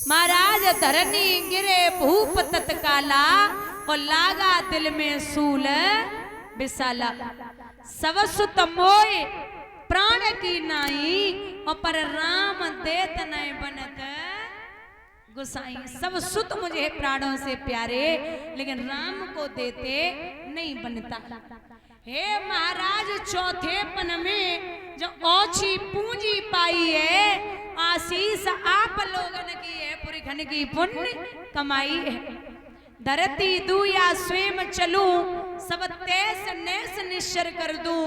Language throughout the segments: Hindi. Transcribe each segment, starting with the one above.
महाराज धरनी गिरे भूप तत्काला और लागा दिल में सूल विशाला। सवसुत मोय प्राण की नाई और पर राम देत नय बनत गुसाई। सब सुत मुझे प्राणों से प्यारे लेकिन राम को देते नहीं बनता। हे महाराज चौथे पन में जो ओछी पूंजी पाई है आशीष आप लोगन की है पुरखन की पुण्य कमाई है। धरती दू या स्वयं चलूं सब तेस नेस निश्चर कर दूं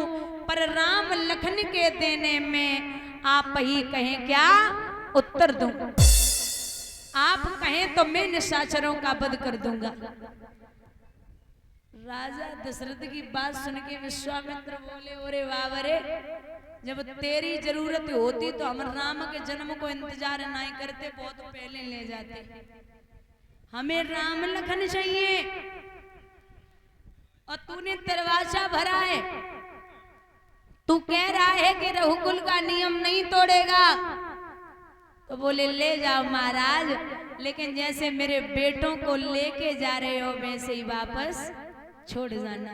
पर राम लखन के देने में आप ही कहें क्या उत्तर दूं। आप कहें तो मैं निशाचरों का वध कर दूंगा। राजा दशरथ की बात सुन के विश्वामित्र बोले ओरे बाबरे जब तेरी जरूरत होती तो हम राम के जन्म को इंतजार नहीं करते बहुत पहले ले जाते। हमें राम लखन चाहिए और तूने दरवाजा भरा है। तू कह रहा है कि रघुकुल का नियम नहीं तोड़ेगा तो बोले ले जाओ महाराज लेकिन जैसे मेरे बेटों को लेके जा रहे हो वैसे ही वापस छोड़ जाना।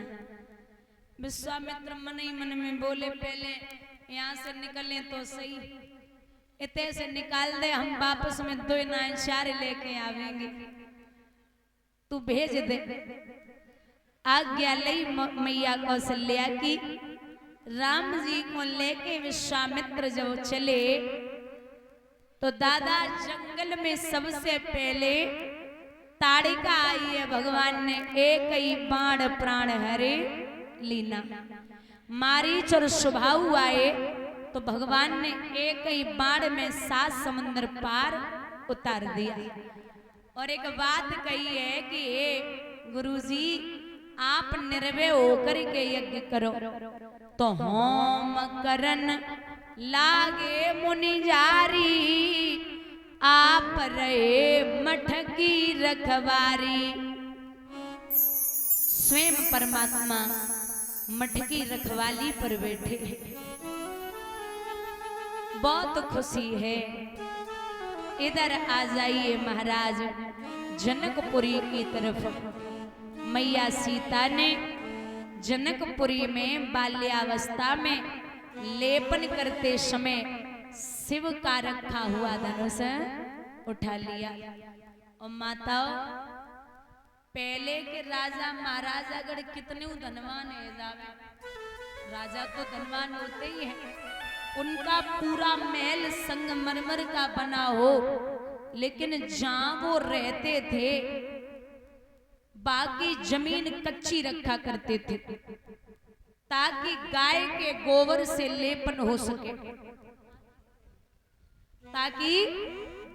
विश्वामित्र मन ही मन में बोले पहले यहाँ से निकलें तो सही इतने से निकाल दे हम वापस में 2 नाचार लेके आवेंगे तू भेज दे। आज्ञा लई मैया कौशल्या की। राम जी को लेके विश्वामित्र जब चले तो दादा जंगल में सबसे पहले ताड़िका आई है। भगवान ने एक ही बाण प्राण हरे लीना। मारीच और सुभाऊ आए तो भगवान ने एक ही बाण में 7 समुद्र पार उतार दिया। और एक बात कही है कि हे गुरुजी आप निर्भय होकर के यज्ञ करो तो होम करन लागे मुनि जारी आप रहे मठ की रखवारी। स्वयं परमात्मा मठ की रखवाली पर बैठे बहुत खुशी है। इधर आ जाइए महाराज जनकपुरी की तरफ। मैया सीता ने जनकपुरी में बाल्यावस्था में लेपन करते समय शिव का रखा हुआ धनुष उठा लिया। और माताओं पहले के राजा महाराजा गढ़ कितने धनवान है जावे। राजा तो धनवान होते ही हैं। उनका पूरा महल संगमरमर का बना हो लेकिन जहां वो रहते थे बाकी जमीन कच्ची रखा करते थे ताकि गाय के गोबर से लेपन हो सके। ताकि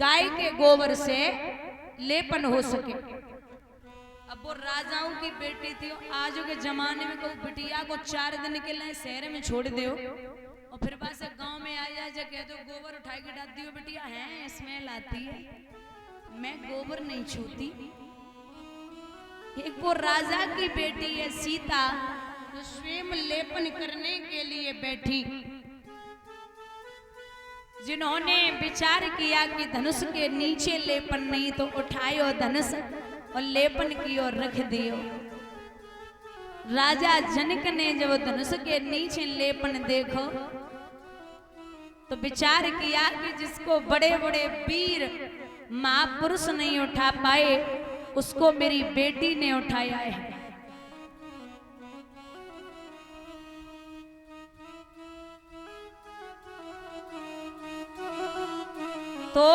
गाय के गोबर से लेपन हो सके। अब वो राजाओं की बेटी थी। आज के जमाने में कोई बिटिया को 4 दिन के लिए शहर में छोड़ दो और फिर बाद से गांव में आ जाए कह दो गोबर उठाई के डाल दियो बिटिया है स्मेल आती है। मैं गोबर नहीं छूती। एक वो राजा की बेटी है सीता जो स्वयं लेपन करने के लिए बैठी। जिन्होंने विचार किया कि धनुष के नीचे लेपन नहीं तो उठायो धनुष और लेपन की ओर रख दियो। राजा जनक ने जब धनुष के नीचे लेपन देखो तो विचार किया कि जिसको बड़े बड़े वीर महापुरुष नहीं उठा पाए उसको मेरी बेटी ने उठाया है। तो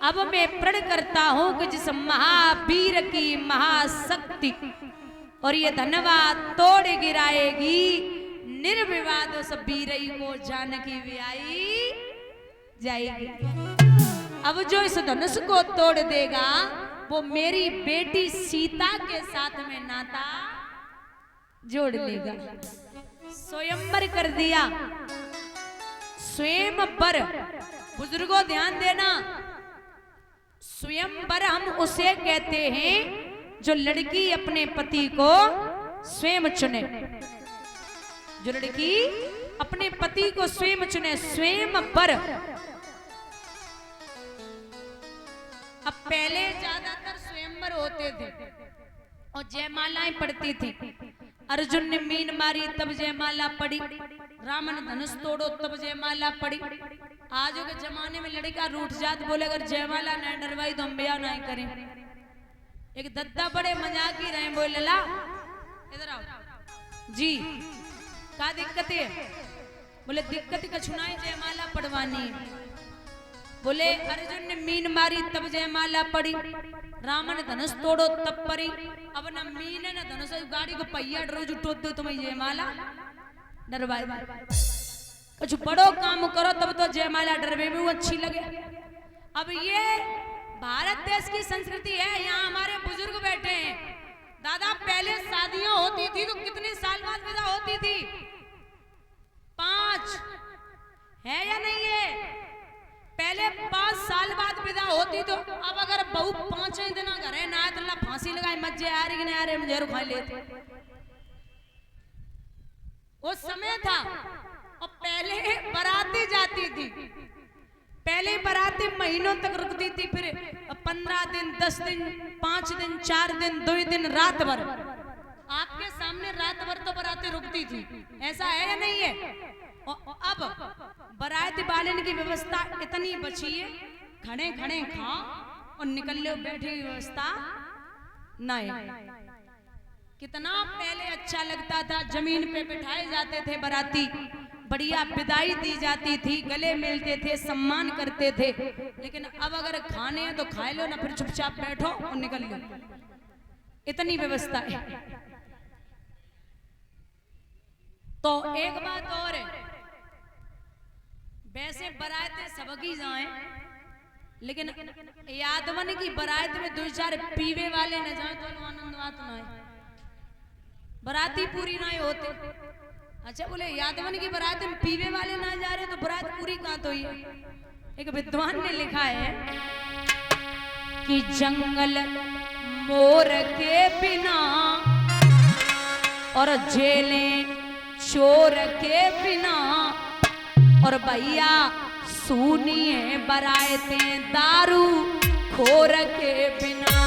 अब मैं प्रण करता हूं कि जिस महावीर की महाशक्ति और ये धन्यवाद तोड़ गिराएगी, निर्विवाद उस वीरई को जानकी ब्याई जाएगी। अब जो इस धनुष को तोड़ देगा वो मेरी बेटी सीता के साथ में नाता जोड़ लेगा। स्वयंवर कर दिया, स्वयंवर। बुजुर्गों ध्यान देना, स्वयंवर हम उसे कहते हैं जो लड़की अपने पति को स्वयं चुने, जो लड़की अपने पति को स्वयं चुने, स्वयंवर। अब पहले ज्यादातर स्वयंवर होते थे और जयमालाएं पड़ती थी। अर्जुन ने मीन मारी तब जयमाला पड़ी, रावण धनुष तोड़ो तब जयमाला पड़ी। आज के जमाने में लड़का रूठ जात बोले अगर जयमाला नहीं डरवाई तो हम ब्याह नहीं करें। एक दद्दा बड़े मजाकी रहे, बोले ला इधर आओ जी, क्या दिक्कत है? बोले दिक्कत कछु नहीं, जयमाला पड़वानी है। बोले अर्जुन ने मीन मारी तब जयमाला पड़ी, रावण धनुष तोड़ो तब पड़ी। अब न मीन न धनुष, गाड़ी को पहिया रोज उठो दो तुम्हें जयमाला डरवाए। कुछ बड़ो काम करो तब तो जयमाला डरवे में वो अच्छी लगे। अब ये भारत देश की संस्कृति है, यहाँ हमारे बुजुर्ग बैठे हैं। दादा पहले शादियां होती थी तो कितने साल बाद विदा होती थी? 5 है या नहीं है? पहले 5 साल बाद विदा होती। तो अब अगर बहू 5 दिन घर है ना तो फांसी लगाए मजे आ रही आ रहे मुझे खा लेते। वो समय था। और पहले बाराती जाती थी, पहले बाराती महीनों तक रुकती थी, फिर 15 दिन 10 दिन 5 दिन 4 दिन 2 दिन रात भर आपके सामने रात भर तो बाराती रुकती थी। ऐसा है या नहीं है? अब बारात वाले की व्यवस्था इतनी बची है, खड़े खड़े खाओ और निकल लो, बैठे की व्यवस्था नहीं। कितना पहले अच्छा लगता था, जमीन पे बिठाए जाते थे बाराती, बढ़िया विदाई दी जाती थी, गले मिलते थे, सम्मान करते थे। लेकिन अब अगर खाने हैं तो खा लो ना, फिर चुपचाप बैठो और निकल लो, इतनी व्यवस्था है। तो एक बात और है, वैसे बारातें सबकी जाएं, लेकिन यादवन की बारात में 2-4 पीवे वाले न जाए तो आनंद आता ना है, बाराती पूरी ना होते। अच्छा बोले यादवन की बारात में पीवे वाले ना जा रहे तो बारात पूरी कहाँ तो ही है। एक विद्वान ने लिखा है कि जंगल मोर के बिना और जेलें चोर के बिना और भैया सुनिए बारातें दारू खोर के बिना।